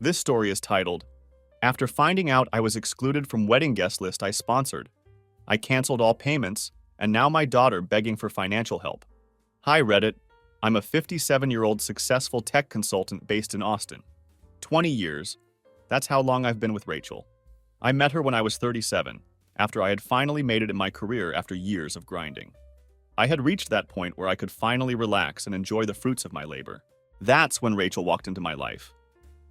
This story is titled, After Finding Out I Was Excluded from Wedding Guest List I Sponsored. I canceled all payments, and now my daughter begging for financial help. Hi Reddit, I'm a 57-year-old successful tech consultant based in Austin. 20 years, that's how long I've been with Rachel. I met her when I was 37, after I had finally made it in my career after years of grinding. I had reached that point where I could finally relax and enjoy the fruits of my labor. That's when Rachel walked into my life.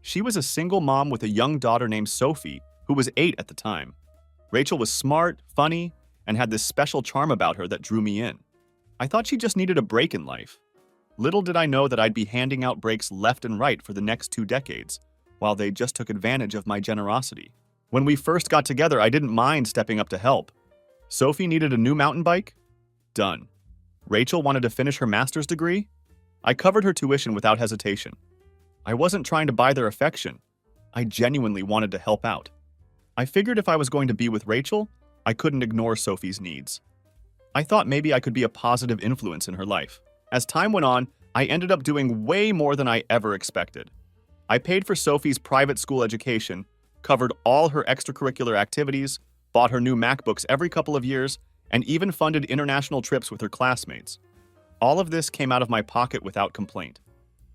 She was a single mom with a young daughter named Sophie, who was 8 at the time. Rachel was smart, funny, and had this special charm about her that drew me in. I thought she just needed a break in life. Little did I know that I'd be handing out breaks left and right for the next 2 decades, while they just took advantage of my generosity. When we first got together, I didn't mind stepping up to help. Sophie needed a new mountain bike? Done. Rachel wanted to finish her master's degree? I covered her tuition without hesitation. I wasn't trying to buy their affection. I genuinely wanted to help out. I figured if I was going to be with Rachel, I couldn't ignore Sophie's needs. I thought maybe I could be a positive influence in her life. As time went on, I ended up doing way more than I ever expected. I paid for Sophie's private school education, covered all her extracurricular activities, bought her new MacBooks every couple of years, and even funded international trips with her classmates. All of this came out of my pocket without complaint.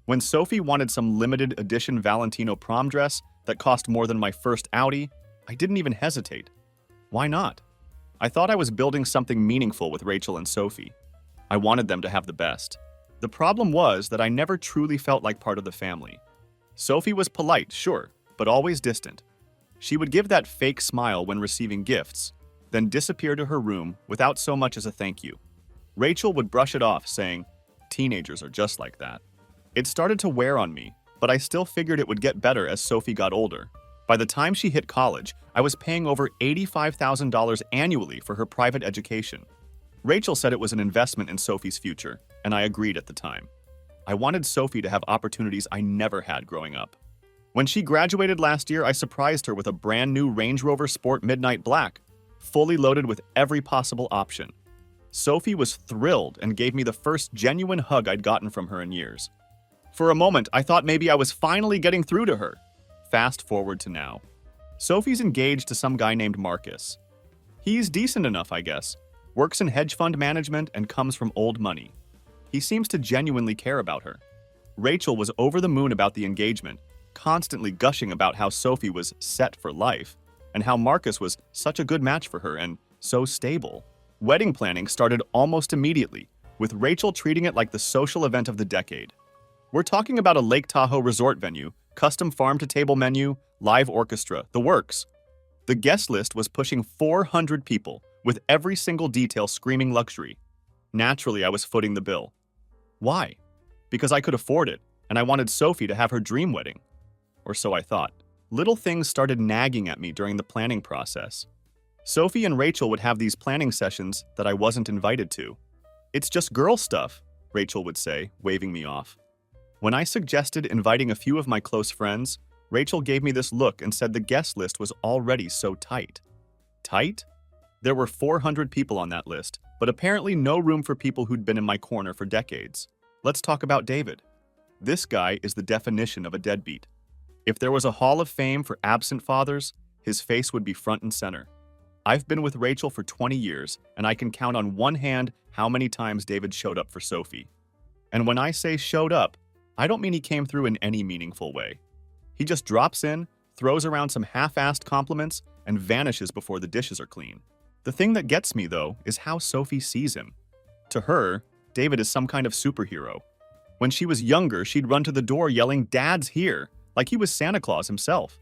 When Sophie wanted some limited edition Valentino prom dress that cost more than my first Audi, I didn't even hesitate. Why not? I thought I was building something meaningful with Rachel and Sophie. I wanted them to have the best. The problem was that I never truly felt like part of the family. Sophie was polite, sure, but always distant. She would give that fake smile when receiving gifts, then disappear to her room without so much as a thank you. Rachel would brush it off, saying, "Teenagers are just like that." It started to wear on me, but I still figured it would get better as Sophie got older. By the time she hit college, I was paying over $85,000 annually for her private education. Rachel said it was an investment in Sophie's future, and I agreed at the time. I wanted Sophie to have opportunities I never had growing up. When she graduated last year, I surprised her with a brand new Range Rover Sport Midnight Black, fully loaded with every possible option. Sophie was thrilled and gave me the first genuine hug I'd gotten from her in years. For a moment, I thought maybe I was finally getting through to her. Fast forward to now. Sophie's engaged to some guy named Marcus. He's decent enough, I guess, works in hedge fund management and comes from old money. He seems to genuinely care about her. Rachel was over the moon about the engagement, constantly gushing about how Sophie was set for life, and how Marcus was such a good match for her and so stable. Wedding planning started almost immediately, with Rachel treating it like the social event of the decade. We're talking about a Lake Tahoe resort venue, custom farm-to-table menu, live orchestra, the works. The guest list was pushing 400 people, with every single detail screaming luxury. Naturally, I was footing the bill. Why? Because I could afford it, and I wanted Sophie to have her dream wedding. Or so I thought. Little things started nagging at me during the planning process. Sophie and Rachel would have these planning sessions that I wasn't invited to. "It's just girl stuff," Rachel would say, waving me off. When I suggested inviting a few of my close friends, Rachel gave me this look and said the guest list was already so tight. Tight? There were 400 people on that list, but apparently no room for people who'd been in my corner for decades. Let's talk about David. This guy is the definition of a deadbeat. If there was a hall of fame for absent fathers, his face would be front and center. I've been with Rachel for 20 years, and I can count on one hand how many times David showed up for Sophie. And when I say showed up, I don't mean he came through in any meaningful way. He just drops in, throws around some half-assed compliments, and vanishes before the dishes are clean. The thing that gets me, though, is how Sophie sees him. To her, David is some kind of superhero. When she was younger, she'd run to the door yelling, "Dad's here," like he was Santa Claus himself.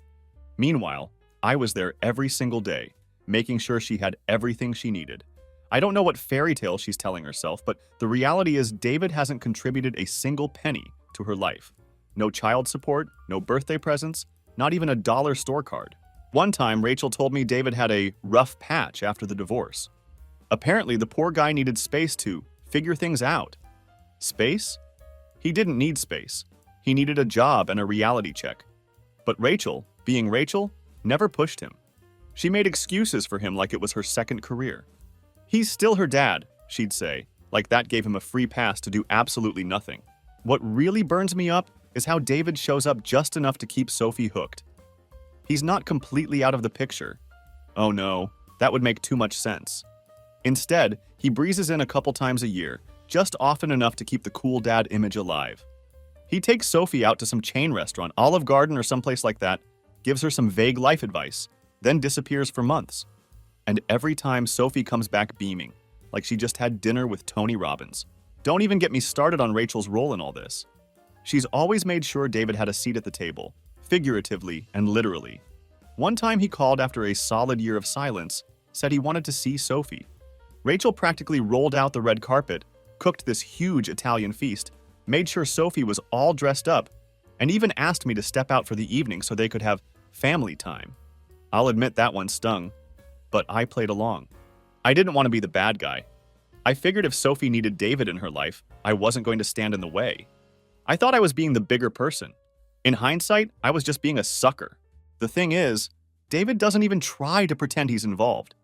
Meanwhile, I was there every single day, making sure she had everything she needed. I don't know what fairy tale she's telling herself, but the reality is David hasn't contributed a single penny to her life. No child support, no birthday presents, not even a dollar store card. One time, Rachel told me David had a rough patch after the divorce. Apparently, the poor guy needed space to figure things out. Space? He didn't need space. He needed a job and a reality check. But Rachel, being Rachel, never pushed him. She made excuses for him like it was her second career. "He's still her dad," she'd say, like that gave him a free pass to do absolutely nothing. What really burns me up is how David shows up just enough to keep Sophie hooked. He's not completely out of the picture. Oh no, that would make too much sense. Instead, he breezes in a couple times a year, just often enough to keep the cool dad image alive. He takes Sophie out to some chain restaurant, Olive Garden or someplace like that, gives her some vague life advice, then disappears for months. And every time Sophie comes back beaming, like she just had dinner with Tony Robbins. Don't even get me started on Rachel's role in all this. She's always made sure David had a seat at the table, figuratively and literally. One time he called after a solid year of silence, said he wanted to see Sophie. Rachel practically rolled out the red carpet, cooked this huge Italian feast, made sure Sophie was all dressed up, and even asked me to step out for the evening so they could have family time. I'll admit that one stung, but I played along. I didn't want to be the bad guy. I figured if Sophie needed David in her life, I wasn't going to stand in the way. I thought I was being the bigger person. In hindsight, I was just being a sucker. The thing is, David doesn't even try to pretend he's involved.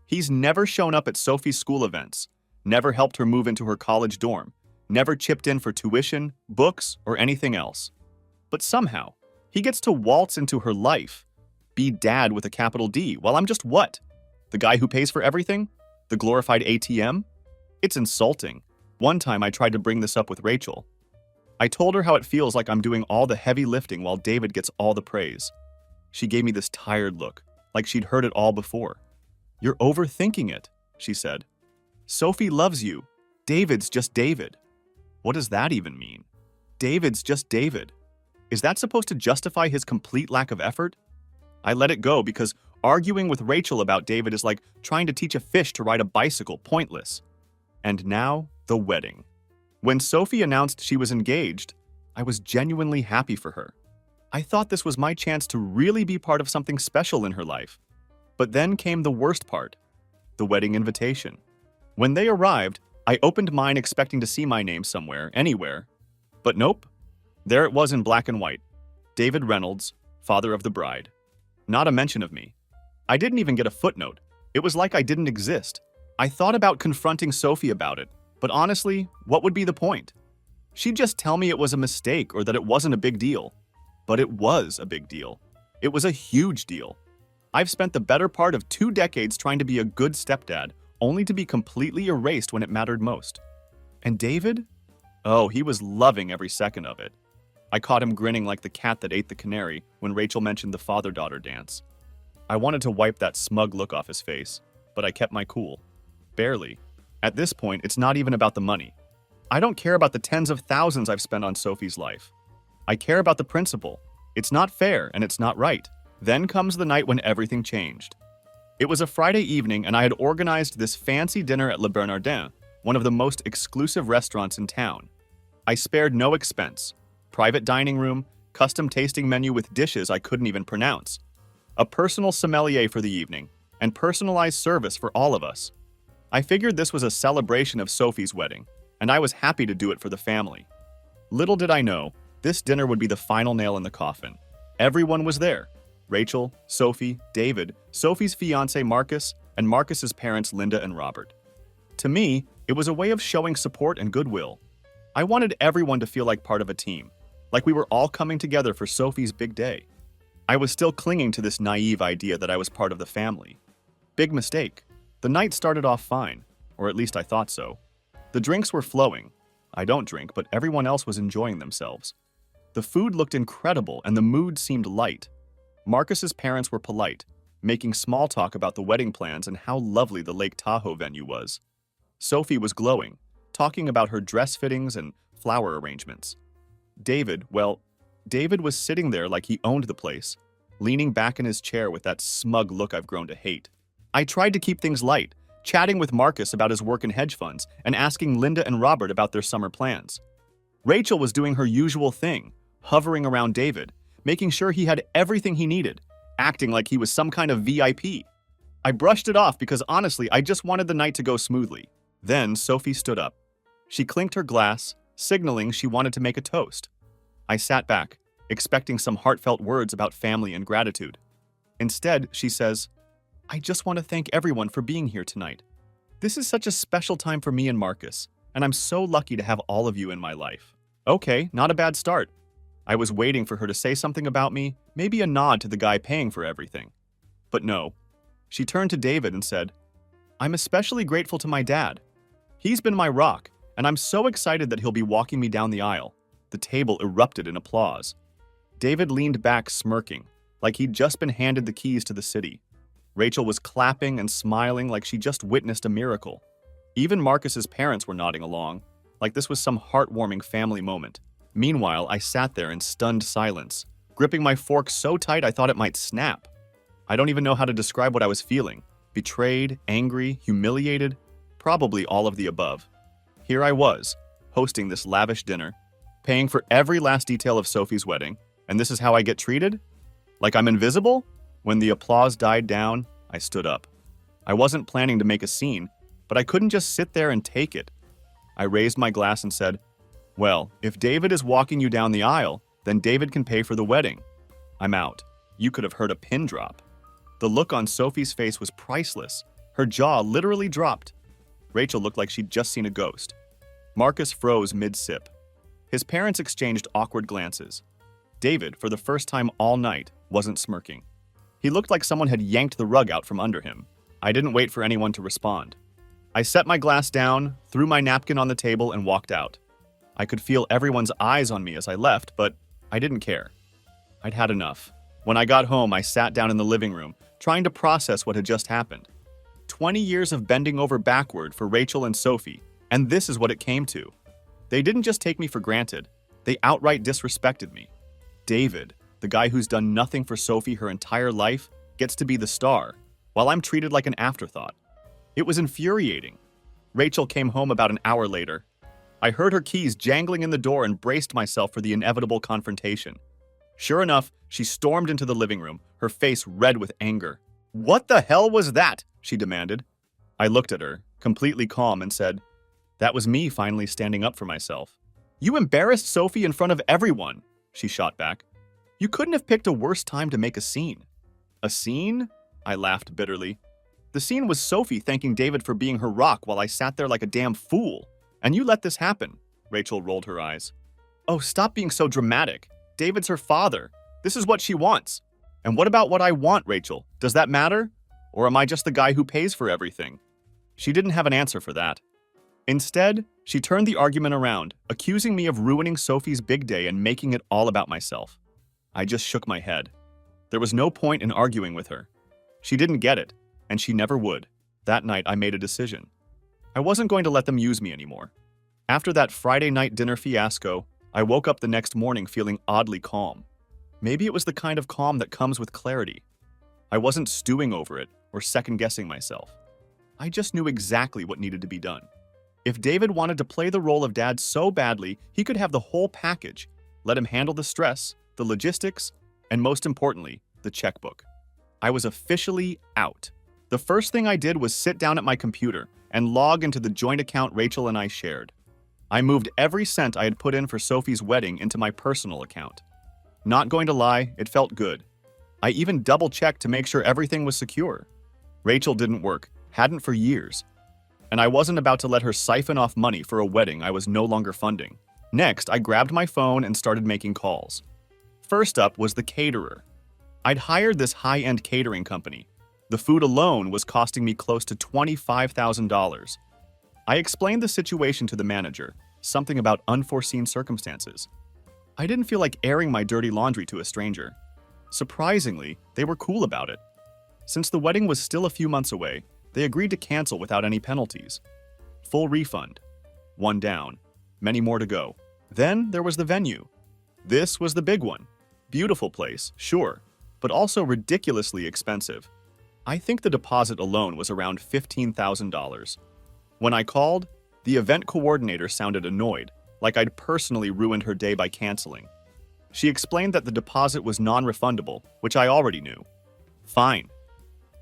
He's never shown up at Sophie's school events, never helped her move into her college dorm, never chipped in for tuition, books, or anything else. But somehow, he gets to waltz into her life, be dad with a capital D, while I'm just what? The guy who pays for everything? The glorified ATM? It's insulting. One time I tried to bring this up with Rachel. I told her how it feels like I'm doing all the heavy lifting while David gets all the praise. She gave me this tired look, like she'd heard it all before. "You're overthinking it," she said. "Sophie loves you. David's just David." What does that even mean? David's just David. Is that supposed to justify his complete lack of effort? I let it go because arguing with Rachel about David is like trying to teach a fish to ride a bicycle, pointless. And now, the wedding. When Sophie announced she was engaged, I was genuinely happy for her. I thought this was my chance to really be part of something special in her life. But then came the worst part, the wedding invitation. When they arrived, I opened mine expecting to see my name somewhere, anywhere. But nope. There it was in black and white. David Reynolds, father of the bride. Not a mention of me. I didn't even get a footnote. It was like I didn't exist. I thought about confronting Sophie about it, but honestly, what would be the point? She'd just tell me it was a mistake or that it wasn't a big deal. But it was a big deal. It was a huge deal. I've spent the better part of 2 decades trying to be a good stepdad, only to be completely erased when it mattered most. And David? Oh, he was loving every second of it. I caught him grinning like the cat that ate the canary when Rachel mentioned the father-daughter dance. I wanted to wipe that smug look off his face, but I kept my cool. Barely. At this point, it's not even about the money. I don't care about the tens of thousands I've spent on Sophie's life. I care about the principle. It's not fair and it's not right. Then comes the night when everything changed. It was a Friday evening and I had organized this fancy dinner at Le Bernardin, one of the most exclusive restaurants in town. I spared no expense. Private dining room, custom tasting menu with dishes I couldn't even pronounce. A personal sommelier for the evening, and personalized service for all of us. I figured this was a celebration of Sophie's wedding, and I was happy to do it for the family. Little did I know, this dinner would be the final nail in the coffin. Everyone was there. Rachel, Sophie, David, Sophie's fiancé Marcus, and Marcus's parents Linda and Robert. To me, it was a way of showing support and goodwill. I wanted everyone to feel like part of a team, like we were all coming together for Sophie's big day. I was still clinging to this naive idea that I was part of the family. Big mistake. The night started off fine, or at least I thought so. The drinks were flowing. I don't drink, but everyone else was enjoying themselves. The food looked incredible and the mood seemed light. Marcus's parents were polite, making small talk about the wedding plans and how lovely the Lake Tahoe venue was. Sophie was glowing, talking about her dress fittings and flower arrangements. David was sitting there like he owned the place, leaning back in his chair with that smug look I've grown to hate. I tried to keep things light, chatting with Marcus about his work in hedge funds and asking Linda and Robert about their summer plans. Rachel was doing her usual thing, hovering around David, making sure he had everything he needed, acting like he was some kind of VIP. I brushed it off because honestly, I just wanted the night to go smoothly. Then Sophie stood up. She clinked her glass, signaling she wanted to make a toast. I sat back, expecting some heartfelt words about family and gratitude. Instead, she says, "I just want to thank everyone for being here tonight. This is such a special time for me and Marcus, and I'm so lucky to have all of you in my life." Okay, not a bad start. I was waiting for her to say something about me, maybe a nod to the guy paying for everything. But no. She turned to David and said, "I'm especially grateful to my dad. He's been my rock, and I'm so excited that he'll be walking me down the aisle." The table erupted in applause. David leaned back smirking, like he'd just been handed the keys to the city. Rachel was clapping and smiling like she just witnessed a miracle. Even Marcus's parents were nodding along, like this was some heartwarming family moment. Meanwhile, I sat there in stunned silence, gripping my fork so tight I thought it might snap. I don't even know how to describe what I was feeling. Betrayed, angry, humiliated, probably all of the above. Here I was, hosting this lavish dinner, paying for every last detail of Sophie's wedding, and this is how I get treated? Like I'm invisible? When the applause died down, I stood up. I wasn't planning to make a scene, but I couldn't just sit there and take it. I raised my glass and said, "Well, if David is walking you down the aisle, then David can pay for the wedding. I'm out." You could have heard a pin drop. The look on Sophie's face was priceless. Her jaw literally dropped. Rachel looked like she'd just seen a ghost. Marcus froze mid-sip. His parents exchanged awkward glances. David, for the first time all night, wasn't smirking. He looked like someone had yanked the rug out from under him. I didn't wait for anyone to respond. I set my glass down, threw my napkin on the table, and walked out. I could feel everyone's eyes on me as I left, but I didn't care. I'd had enough. When I got home, I sat down in the living room, trying to process what had just happened. 20 years of bending over backward for Rachel and Sophie, and this is what it came to. They didn't just take me for granted. They outright disrespected me. David, the guy who's done nothing for Sophie her entire life, gets to be the star, while I'm treated like an afterthought. It was infuriating. Rachel came home about an hour later. I heard her keys jangling in the door and braced myself for the inevitable confrontation. Sure enough, she stormed into the living room, her face red with anger. "What the hell was that?" she demanded. I looked at her, completely calm, and said, "That was me finally standing up for myself." "You embarrassed Sophie in front of everyone," she shot back. "You couldn't have picked a worse time to make a scene." "A scene?" I laughed bitterly. "The scene was Sophie thanking David for being her rock while I sat there like a damn fool. And you let this happen." Rachel rolled her eyes. "Oh, stop being so dramatic. David's her father. This is what she wants. And what about what I want, Rachel? Does that matter? Or am I just the guy who pays for everything?" She didn't have an answer for that. Instead, she turned the argument around, accusing me of ruining Sophie's big day and making it all about myself. I just shook my head. There was no point in arguing with her. She didn't get it, and she never would. That night, I made a decision. I wasn't going to let them use me anymore. After that Friday night dinner fiasco, I woke up the next morning feeling oddly calm. Maybe it was the kind of calm that comes with clarity. I wasn't stewing over it or second-guessing myself. I just knew exactly what needed to be done. If David wanted to play the role of dad so badly, he could have the whole package. Let him handle the stress, the logistics, and most importantly, the checkbook. I was officially out. The first thing I did was sit down at my computer and log into the joint account Rachel and I shared. I moved every cent I had put in for Sophie's wedding into my personal account. Not going to lie, it felt good. I even double-checked to make sure everything was secure. Rachel didn't work, hadn't for years. And I wasn't about to let her siphon off money for a wedding I was no longer funding. Next, I grabbed my phone and started making calls. First up was the caterer. I'd hired this high-end catering company. The food alone was costing me close to $25,000. I explained the situation to the manager, something about unforeseen circumstances. I didn't feel like airing my dirty laundry to a stranger. Surprisingly, they were cool about it. Since the wedding was still a few months away, they agreed to cancel without any penalties. Full refund. One down. Many more to go. Then there was the venue. This was the big one. Beautiful place, sure, but also ridiculously expensive. I think the deposit alone was around $15,000. When I called, the event coordinator sounded annoyed, like I'd personally ruined her day by canceling. She explained that the deposit was non-refundable, which I already knew. Fine.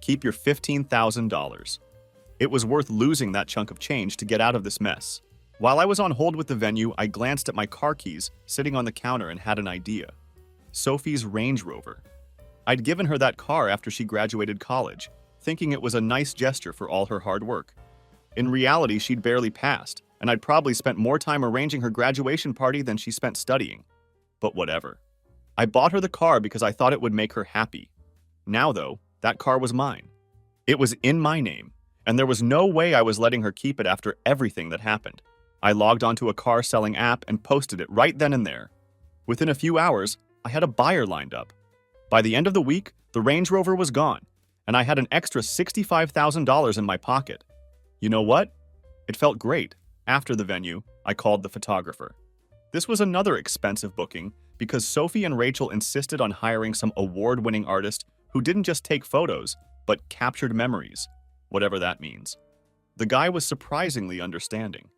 Keep your $15,000. It was worth losing that chunk of change to get out of this mess. While I was on hold with the venue, I glanced at my car keys sitting on the counter and had an idea. Sophie's Range Rover. I'd given her that car after she graduated college, thinking it was a nice gesture for all her hard work. In reality, she'd barely passed, and I'd probably spent more time arranging her graduation party than she spent studying. but whatever. I bought her the car because I thought it would make her happy. Now, though, that car was mine. It was in my name, and there was no way I was letting her keep it after everything that happened. I logged onto a car-selling app and posted it right then and there. Within a few hours, I had a buyer lined up. By the end of the week, the Range Rover was gone, and I had an extra $65,000 in my pocket. You know what? It felt great. After the venue, I called the photographer. This was another expensive booking because Sophie and Rachel insisted on hiring some award-winning artist who didn't just take photos, but captured memories, whatever that means. The guy was surprisingly understanding.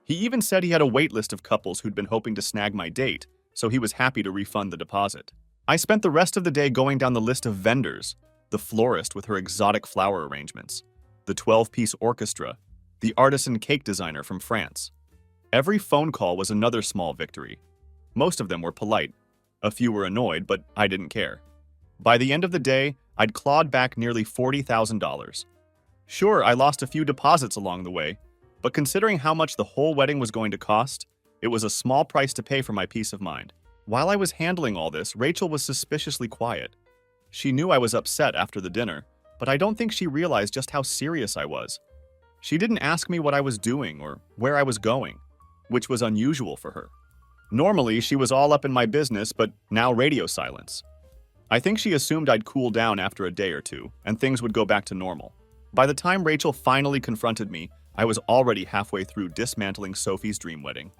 He even said he had a wait list of couples who'd been hoping to snag my date, so he was happy to refund the deposit. I spent the rest of the day going down the list of vendors, the florist with her exotic flower arrangements, the 12-piece orchestra, the artisan cake designer from France. Every phone call was another small victory. Most of them were polite. A few were annoyed, but I didn't care. By the end of the day, I'd clawed back nearly $40,000. Sure, I lost a few deposits along the way, but considering how much the whole wedding was going to cost, it was a small price to pay for my peace of mind. While I was handling all this, Rachel was suspiciously quiet. She knew I was upset after the dinner, but I don't think she realized just how serious I was. She didn't ask me what I was doing or where I was going, which was unusual for her. Normally, she was all up in my business, but now radio silence. I think she assumed I'd cool down after a day or two, and things would go back to normal. By the time Rachel finally confronted me, I was already halfway through dismantling Sophie's dream wedding.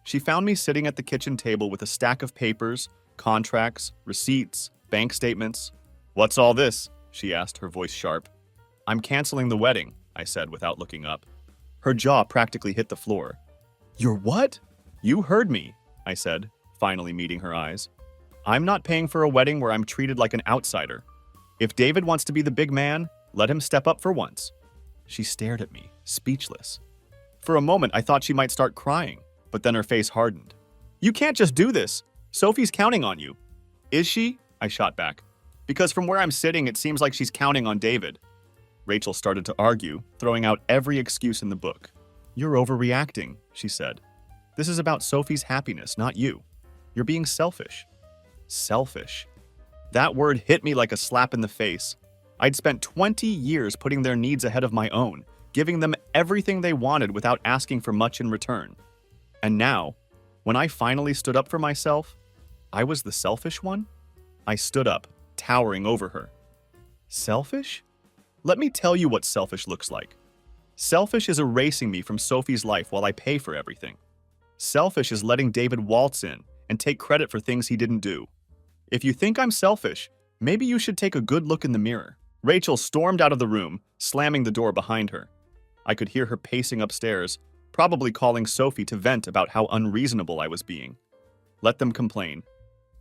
She found me sitting at the kitchen table with a stack of papers, contracts, receipts, bank statements. "What's all this?" she asked, her voice sharp. "I'm canceling the wedding," I said without looking up. Her jaw practically hit the floor. "You're what?" "You heard me," I said, finally meeting her eyes. "I'm not paying for a wedding where I'm treated like an outsider. If David wants to be the big man, let him step up for once." She stared at me, speechless. For a moment, I thought she might start crying, but then her face hardened. "You can't just do this. Sophie's counting on you." "Is she?" I shot back. "Because from where I'm sitting, it seems like she's counting on David." Rachel started to argue, throwing out every excuse in the book. "You're overreacting," she said. "This is about Sophie's happiness, not you. You're being selfish." Selfish. That word hit me like a slap in the face. I'd spent 20 years putting their needs ahead of my own, giving them everything they wanted without asking for much in return. And now, when I finally stood up for myself, I was the selfish one? I stood up, towering over her. Selfish? Let me tell you what selfish looks like. Selfish is erasing me from Sophie's life while I pay for everything. Selfish is letting David waltz in and take credit for things he didn't do. If you think I'm selfish, maybe you should take a good look in the mirror. Rachel stormed out of the room, slamming the door behind her. I could hear her pacing upstairs, probably calling Sophie to vent about how unreasonable I was being. Let them complain.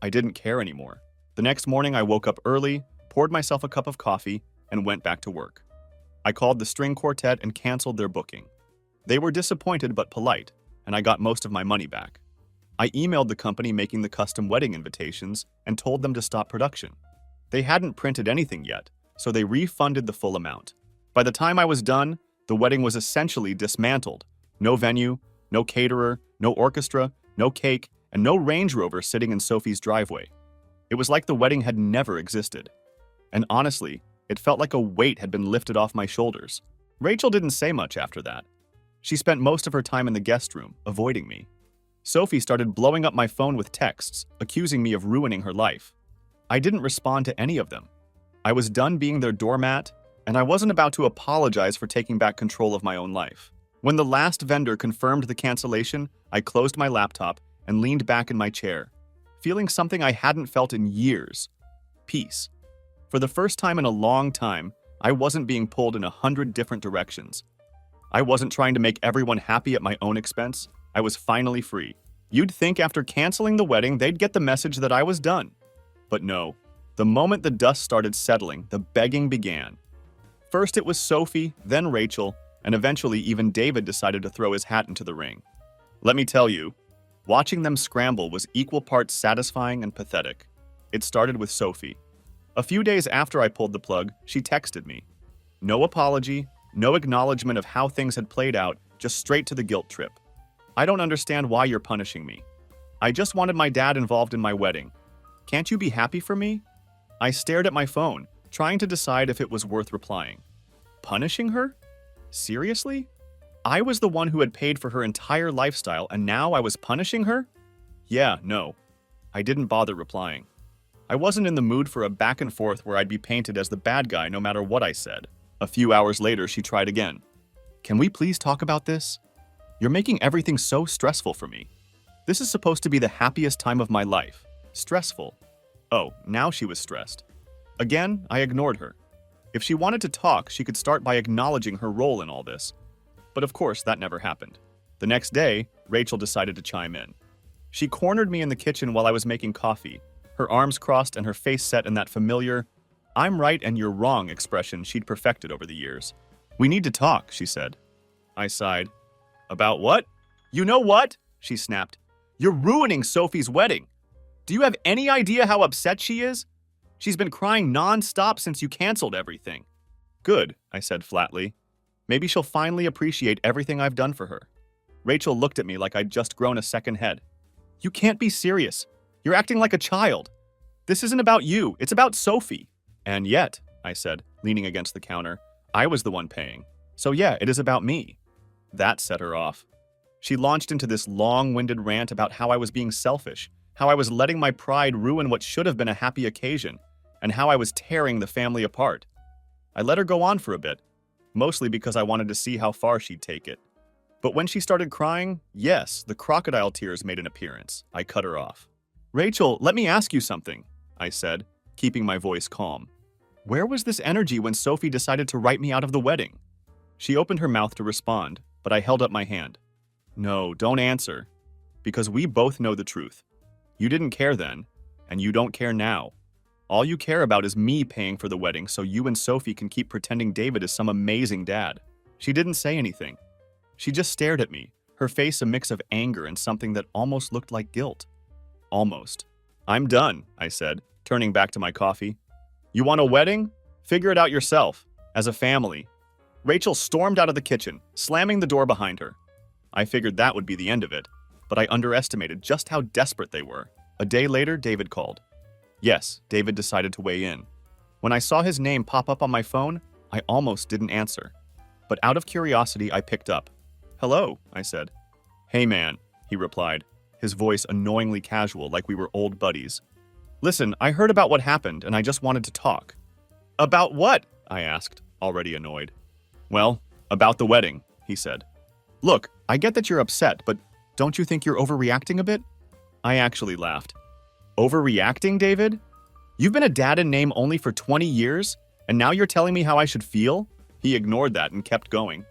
I didn't care anymore. The next morning I woke up early, poured myself a cup of coffee, and went back to work. I called the string quartet and canceled their booking. They were disappointed but polite, and I got most of my money back. I emailed the company making the custom wedding invitations and told them to stop production. They hadn't printed anything yet, so they refunded the full amount. By the time I was done, the wedding was essentially dismantled. No venue, no caterer, no orchestra, no cake, and no Range Rover sitting in Sophie's driveway. It was like the wedding had never existed. And honestly, it felt like a weight had been lifted off my shoulders. Rachel didn't say much after that. She spent most of her time in the guest room, avoiding me. Sophie started blowing up my phone with texts, accusing me of ruining her life. I didn't respond to any of them. I was done being their doormat, and I wasn't about to apologize for taking back control of my own life. When the last vendor confirmed the cancellation, I closed my laptop and leaned back in my chair, feeling something I hadn't felt in years: peace. For the first time in a long time, I wasn't being pulled in 100 different directions. I wasn't trying to make everyone happy at my own expense. I was finally free. You'd think after canceling the wedding, they'd get the message that I was done. But no. The moment the dust started settling, the begging began. First it was Sophie, then Rachel, and eventually even David decided to throw his hat into the ring. Let me tell you, watching them scramble was equal parts satisfying and pathetic. It started with Sophie. A few days after I pulled the plug, she texted me. No apology, no acknowledgement of how things had played out, just straight to the guilt trip. "I don't understand why you're punishing me." I just wanted my dad involved in my wedding. Can't you be happy for me? I stared at my phone, trying to decide if it was worth replying. Punishing her? Seriously? I was the one who had paid for her entire lifestyle, and now I was punishing her? Yeah, no. I didn't bother replying. I wasn't in the mood for a back and forth where I'd be painted as the bad guy no matter what I said. A few hours later, she tried again. Can we please talk about this? You're making everything so stressful for me. This is supposed to be the happiest time of my life. Stressful. Oh, now she was stressed. Again, I ignored her. If she wanted to talk, she could start by acknowledging her role in all this. But of course, that never happened. The next day, Rachel decided to chime in. She cornered me in the kitchen while I was making coffee, her arms crossed and her face set in that familiar, "I'm right and you're wrong" expression she'd perfected over the years. "We need to talk," she said. I sighed. "About what?" "You know what?" she snapped. "You're ruining Sophie's wedding. Do you have any idea how upset she is? She's been crying non-stop since you canceled everything." "Good," I said flatly. "Maybe she'll finally appreciate everything I've done for her." Rachel looked at me like I'd just grown a second head. "You can't be serious. You're acting like a child. This isn't about you. It's about Sophie." "And yet," I said, leaning against the counter, "I was the one paying. So yeah, it is about me." That set her off. She launched into this long-winded rant about how I was being selfish, how I was letting my pride ruin what should have been a happy occasion, and how I was tearing the family apart. I let her go on for a bit, mostly because I wanted to see how far she'd take it. But when she started crying, yes, the crocodile tears made an appearance. I cut her off. "Rachel, let me ask you something," I said, keeping my voice calm. "Where was this energy when Sophie decided to write me out of the wedding?" She opened her mouth to respond, but I held up my hand. "No, don't answer, because we both know the truth. You didn't care then, and you don't care now. All you care about is me paying for the wedding so you and Sophie can keep pretending David is some amazing dad." She didn't say anything. She just stared at me, her face a mix of anger and something that almost looked like guilt. Almost. "I'm done," I said, turning back to my coffee. "You want a wedding? Figure it out yourself, as a family." Rachel stormed out of the kitchen, slamming the door behind her. I figured that would be the end of it, but I underestimated just how desperate they were. A day later, David called. Yes, David decided to weigh in. When I saw his name pop up on my phone, I almost didn't answer. But out of curiosity, I picked up. "Hello," I said. "Hey man," he replied, his voice annoyingly casual like we were old buddies. "Listen, I heard about what happened and I just wanted to talk." "About what?" I asked, already annoyed. "Well, about the wedding," he said. "Look, I get that you're upset, but don't you think you're overreacting a bit?" I actually laughed. "Overreacting, David? You've been a dad in name only for 20 years, and now you're telling me how I should feel?" He ignored that and kept going.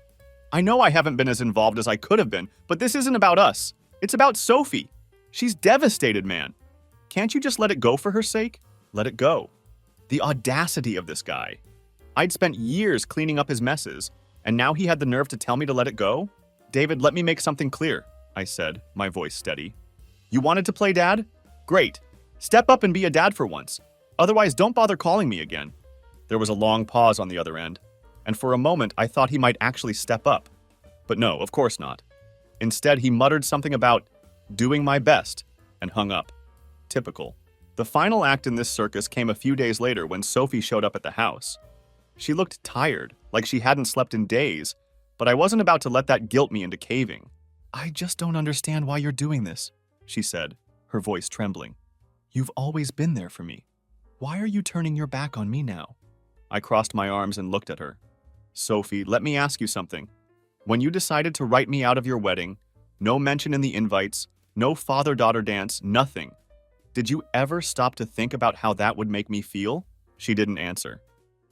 "I know I haven't been as involved as I could have been, but this isn't about us. It's about Sophie. She's devastated, man. Can't you just let it go for her sake? Let it go." The audacity of this guy. I'd spent years cleaning up his messes, and now he had the nerve to tell me to let it go? "David, let me make something clear," I said, my voice steady. "You wanted to play dad? Great. Step up and be a dad for once. Otherwise, don't bother calling me again." There was a long pause on the other end, and for a moment I thought he might actually step up. But no, of course not. Instead, he muttered something about doing my best and hung up. Typical. The final act in this circus came a few days later when Sophie showed up at the house. She looked tired, like she hadn't slept in days, but I wasn't about to let that guilt me into caving. "I just don't understand why you're doing this," she said, her voice trembling. "You've always been there for me. Why are you turning your back on me now?" I crossed my arms and looked at her. "Sophie, let me ask you something. When you decided to write me out of your wedding, no mention in the invites, no father-daughter dance, nothing. Did you ever stop to think about how that would make me feel?" She didn't answer.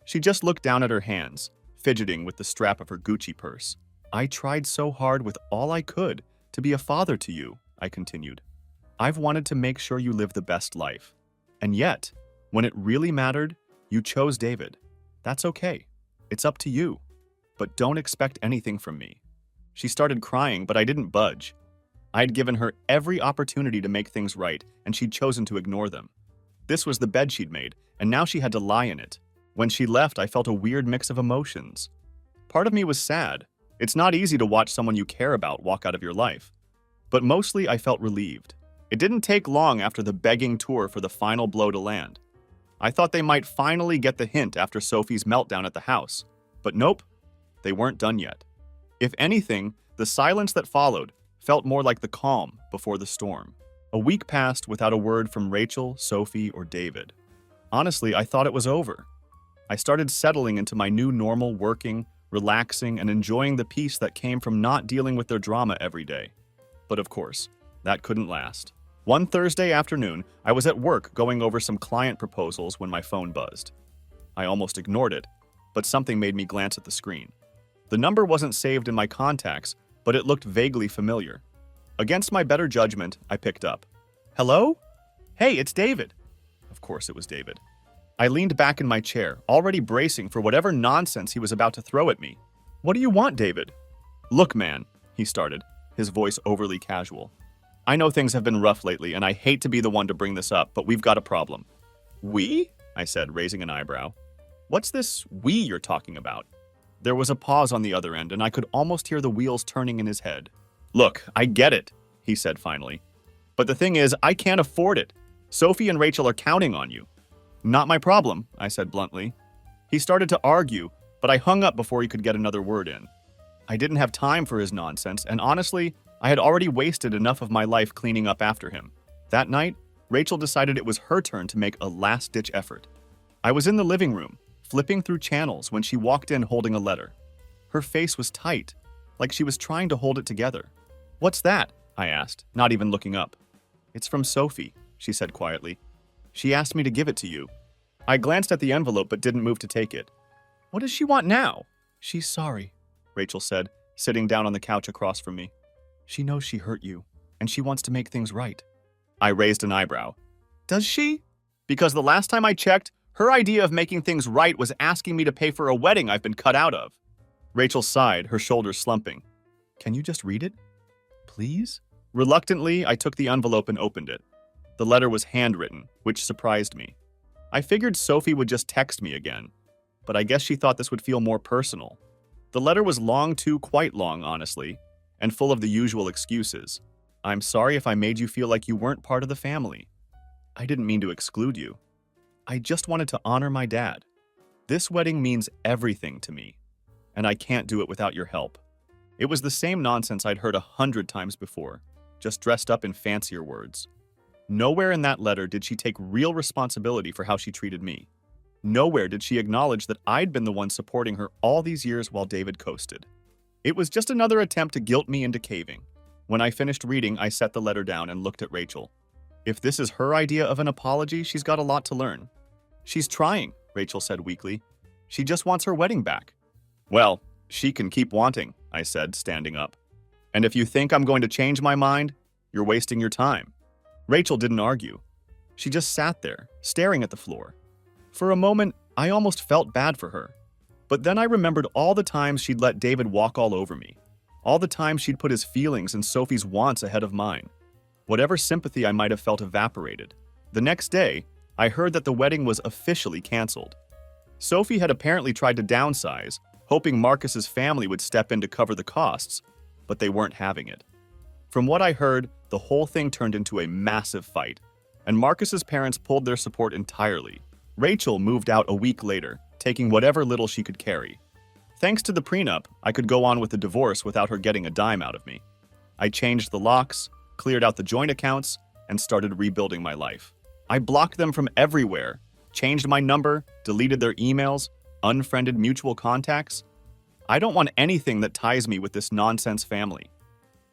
She just looked down at her hands, fidgeting with the strap of her Gucci purse. "I tried so hard with all I could to be a father to you," I continued. "I've wanted to make sure you live the best life. And yet, when it really mattered, you chose David. That's okay. It's up to you. But don't expect anything from me." She started crying, but I didn't budge. I'd given her every opportunity to make things right, and she'd chosen to ignore them. This was the bed she'd made, and now she had to lie in it. When she left, I felt a weird mix of emotions. Part of me was sad. It's not easy to watch someone you care about walk out of your life. But mostly, I felt relieved. It didn't take long after the begging tour for the final blow to land. I thought they might finally get the hint after Sophie's meltdown at the house, but nope, they weren't done yet. If anything, the silence that followed felt more like the calm before the storm. A week passed without a word from Rachel, Sophie, or David. Honestly, I thought it was over. I started settling into my new normal, working, relaxing, and enjoying the peace that came from not dealing with their drama every day. But of course, that couldn't last. One Thursday afternoon, I was at work going over some client proposals when my phone buzzed. I almost ignored it, but something made me glance at the screen. The number wasn't saved in my contacts, but it looked vaguely familiar. Against my better judgment, I picked up. Hello? Hey, it's David. Of course it was David. I leaned back in my chair, already bracing for whatever nonsense he was about to throw at me. What do you want, David? Look, man, he started, his voice overly casual. I know things have been rough lately, and I hate to be the one to bring this up, but we've got a problem. We? I said, raising an eyebrow. What's this we you're talking about? There was a pause on the other end, and I could almost hear the wheels turning in his head. Look, I get it, he said finally. But the thing is, I can't afford it. Sophie and Rachel are counting on you. Not my problem, I said bluntly. He started to argue, but I hung up before he could get another word in. I didn't have time for his nonsense, and honestly, I had already wasted enough of my life cleaning up after him. That night, Rachel decided it was her turn to make a last-ditch effort. I was in the living room, flipping through channels when she walked in holding a letter. Her face was tight, like she was trying to hold it together. What's that? I asked, not even looking up. It's from Sophie, she said quietly. She asked me to give it to you. I glanced at the envelope but didn't move to take it. What does she want now? She's sorry, Rachel said, sitting down on the couch across from me. She knows she hurt you, and she wants to make things right. I raised an eyebrow. Does she? Because the last time I checked, her idea of making things right was asking me to pay for a wedding I've been cut out of. Rachel sighed, her shoulders slumping. Can you just read it? Please? Reluctantly, I took the envelope and opened it. The letter was handwritten, which surprised me. I figured Sophie would just text me again, but I guess she thought this would feel more personal. The letter was long too, quite long, honestly, and full of the usual excuses. I'm sorry if I made you feel like you weren't part of the family. I didn't mean to exclude you. I just wanted to honor my dad. This wedding means everything to me, and I can't do it without your help. It was the same nonsense I'd heard 100 times before, just dressed up in fancier words. Nowhere in that letter did she take real responsibility for how she treated me. Nowhere did she acknowledge that I'd been the one supporting her all these years while David coasted. It was just another attempt to guilt me into caving. When I finished reading, I set the letter down and looked at Rachel. If this is her idea of an apology, she's got a lot to learn. She's trying, Rachel said weakly. She just wants her wedding back. Well, she can keep wanting, I said, standing up. And if you think I'm going to change my mind, you're wasting your time. Rachel didn't argue. She just sat there, staring at the floor. For a moment, I almost felt bad for her. But then I remembered all the times she'd let David walk all over me. All the times she'd put his feelings and Sophie's wants ahead of mine. Whatever sympathy I might have felt evaporated. The next day, I heard that the wedding was officially canceled. Sophie had apparently tried to downsize, hoping Marcus's family would step in to cover the costs, but they weren't having it. From what I heard, the whole thing turned into a massive fight, and Marcus's parents pulled their support entirely. Rachel moved out a week later, taking whatever little she could carry. Thanks to the prenup, I could go on with the divorce without her getting a dime out of me. I changed the locks, cleared out the joint accounts, and started rebuilding my life. I blocked them from everywhere, changed my number, deleted their emails, unfriended mutual contacts. I don't want anything that ties me with this nonsense family.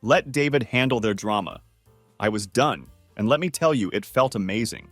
Let David handle their drama. I was done, and let me tell you, it felt amazing.